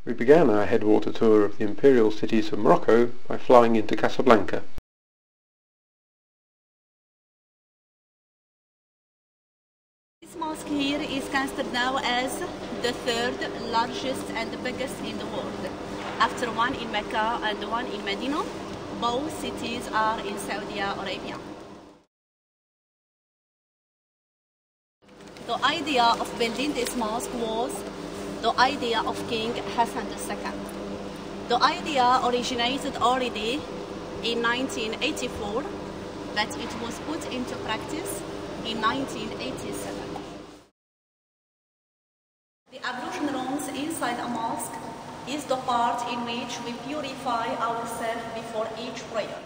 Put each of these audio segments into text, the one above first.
We began our Headwater tour of the Imperial cities of Morocco by flying into Casablanca. This mosque here is considered now as the third largest and the biggest in the world, after one in Mecca and one in Medina. Both cities are in Saudi Arabia. The idea of building this mosque was the idea of King Hassan II. The idea originated already in 1984, but it was put into practice in 1987. The ablution rooms inside a mosque is the part in which we purify ourselves before each prayer.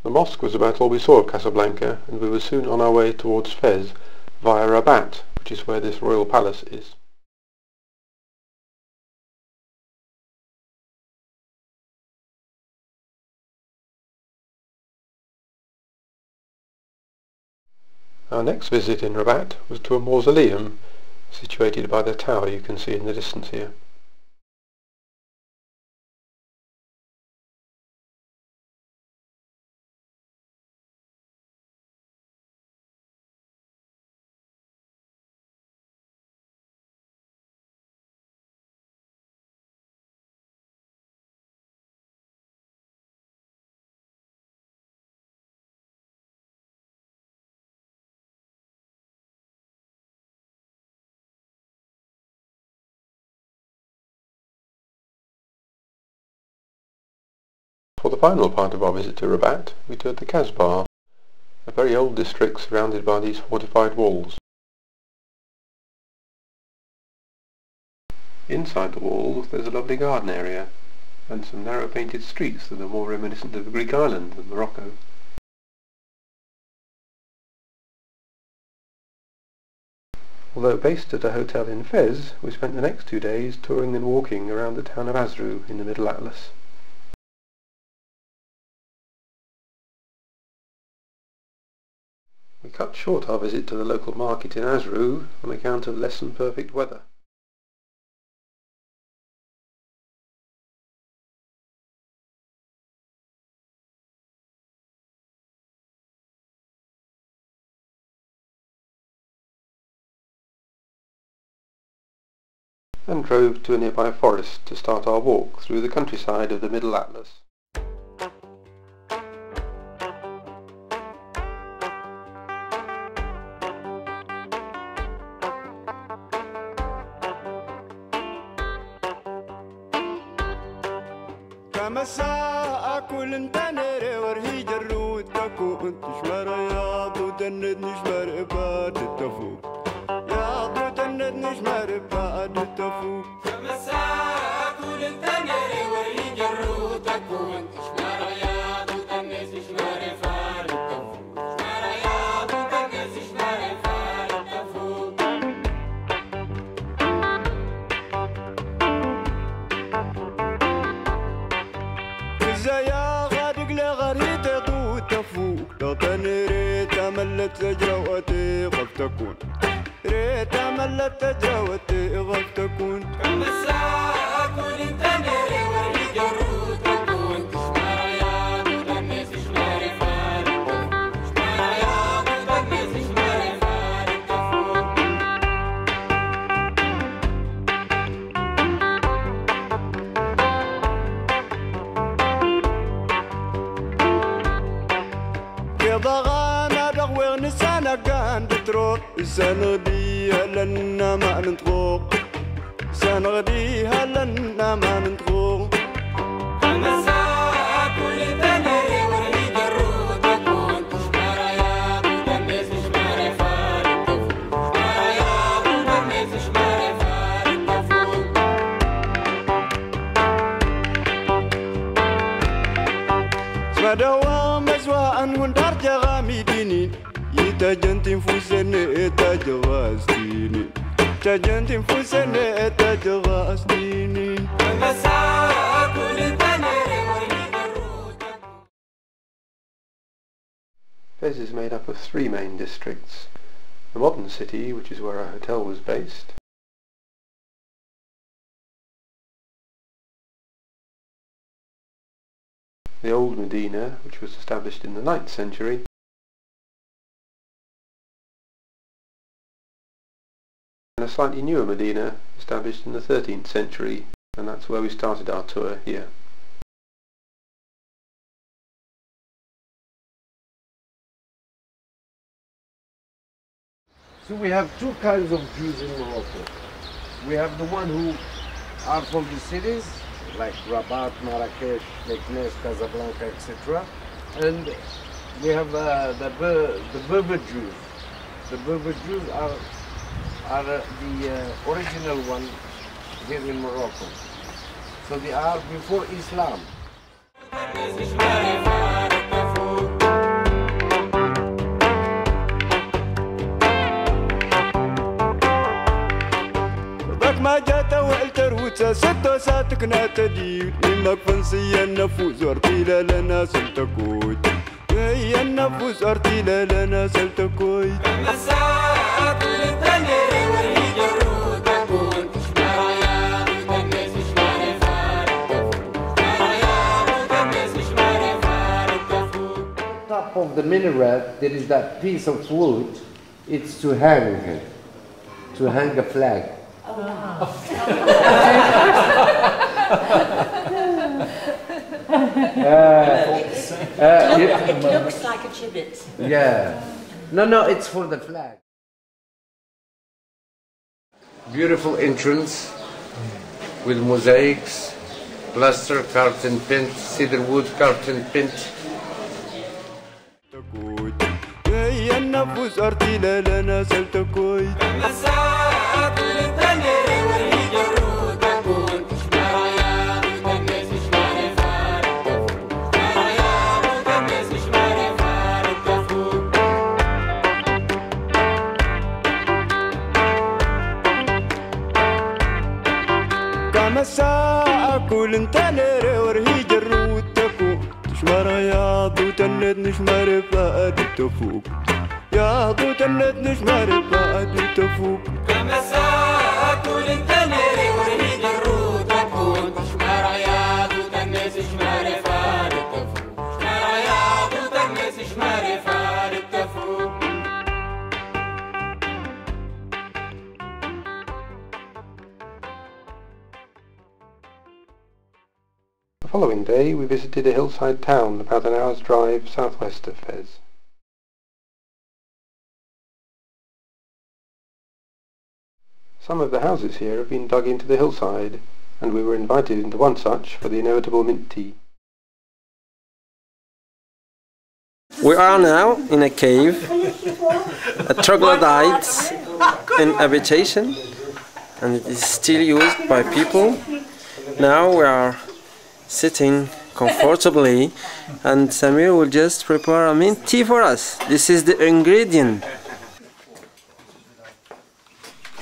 The mosque was about all we saw of Casablanca, and we were soon on our way towards Fez via Rabat, which is where this royal palace is. Our next visit in Rabat was to a mausoleum situated by the tower you can see in the distance here. For the final part of our visit to Rabat, we toured the Kasbah, a very old district surrounded by these fortified walls. Inside the walls there's a lovely garden area, and some narrow painted streets that are more reminiscent of a Greek island than Morocco. Although based at a hotel in Fez, we spent the next 2 days touring and walking around the town of Azrou in the Middle Atlas. We cut short our visit to the local market in Azrou on account of less than perfect weather. And drove to a nearby forest to start our walk through the countryside of the Middle Atlas. مساء أكل تنري ورهي جرود تكون تشمر يا ضو تند نشمر إباد التفوق يا ضو تند نشمر إباد التفوق مساء أكل تنري ورهي جرود تكون تشمر يا ضو تند نشمر إباد التفوق شمر يا ضو تند نشمر إباد التفوق يا غادق لغريت ضو تفوق لطن ريت ملت تجروتي غف تكون ريت ملت تجروتي غف تكون كم الساعة كل تنري ورهي جرو تكون تشمر يا ضو تنس شمر فارق شمر يا ضو تنس شمر فارق تفوق ضغانا دغوغ نسانا كان بتروح سنغديها لنا ما نطغوق سنغديها لنا ما نطغوق مساء كل تنري ورهي جرو تكون تشمر يا ضو تنس شمر فارق تفوق شمر يا ضو تنس شمر فارق تفوق اسمع دوام مزواء وندار جغامي دينين يتجنتين فوسن يتجغاستينين تجنتين فوسن يتجغاستينين مساء كل تنري ورهي جرو. Fez is made up of 3 main districts: the modern city, which is where our hotel was based, the old Medina, which was established in the 9th century, and a slightly newer Medina established in the 13th century, and that's where we started our tour here. So we have two kinds of Jews in Morocco. We have the one who are from the cities, like Rabat, Marrakesh, Meknes, Casablanca, etc. And we have the Berber Jews. The Berber Jews are the original one here in Morocco. So they are before Islam. ما جات وقلتر وتسد ساتكنا تديد مما كفنسي النفوس ارتيلا لنا سلتكوت هي النفوس ارتيلا لنا سلتكوت مساء كل الدنيا وهي جرود تكون تشمر يا مدنس شمار فارق Top of the minaret there is that piece of wood. It's to hang a flag. It looks like a gibbet. Yeah. No, it's for the flag. Beautiful entrance with mosaics, plaster carved and paint, cedar wood carved and paint. هي النفوس ارتيلا لنا سلتكوت مساء كل انتنر ورهي جرود تكو تشمر يا ضو تنت نشمر فقد تفوق يا ضو تنت نشمر فقد تفوق مساء كل انتنر ورهي جرود تكو تشمر يا ضو تنت نشمر فقد تفوق تشمر يا ضو تنت نشمر فقد تفوق. The following day we visited a hillside town about an hour's drive southwest of Fez. Some of the houses here have been dug into the hillside, and we were invited into one such for the inevitable mint tea. We are now in a cave, a troglodyte habitation, and it is still used by people. Now we are sitting comfortably, and Samir will just prepare a mint tea for us. This is the ingredient.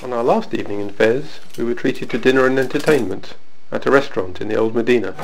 On our last evening in Fez, we were treated to dinner and entertainment at a restaurant in the old Medina.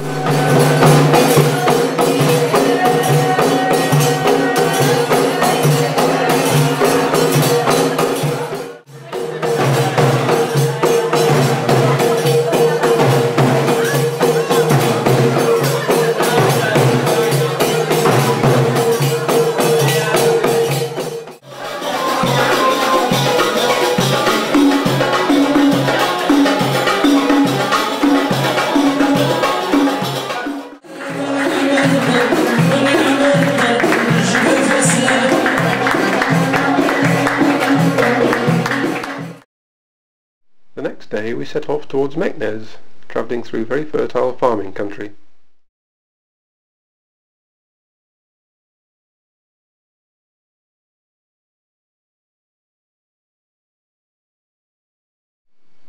The next day we set off towards Meknes, travelling through very fertile farming country.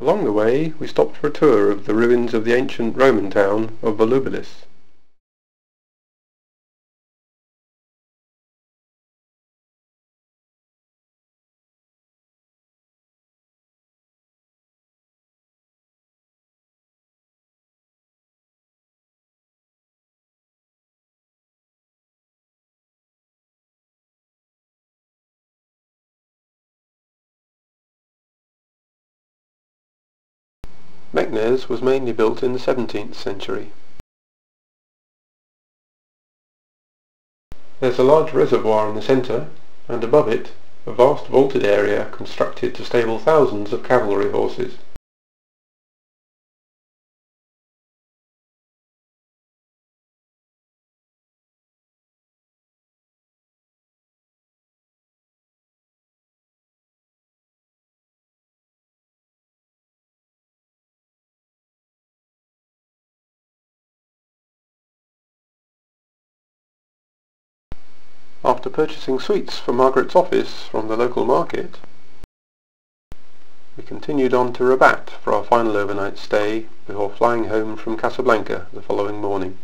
Along the way we stopped for a tour of the ruins of the ancient Roman town of Volubilis. Meknes was mainly built in the 17th century. There's a large reservoir in the centre, and above it a vast vaulted area constructed to stable thousands of cavalry horses. After purchasing sweets for Margaret's office from the local market, we continued on to Rabat for our final overnight stay before flying home from Casablanca the following morning.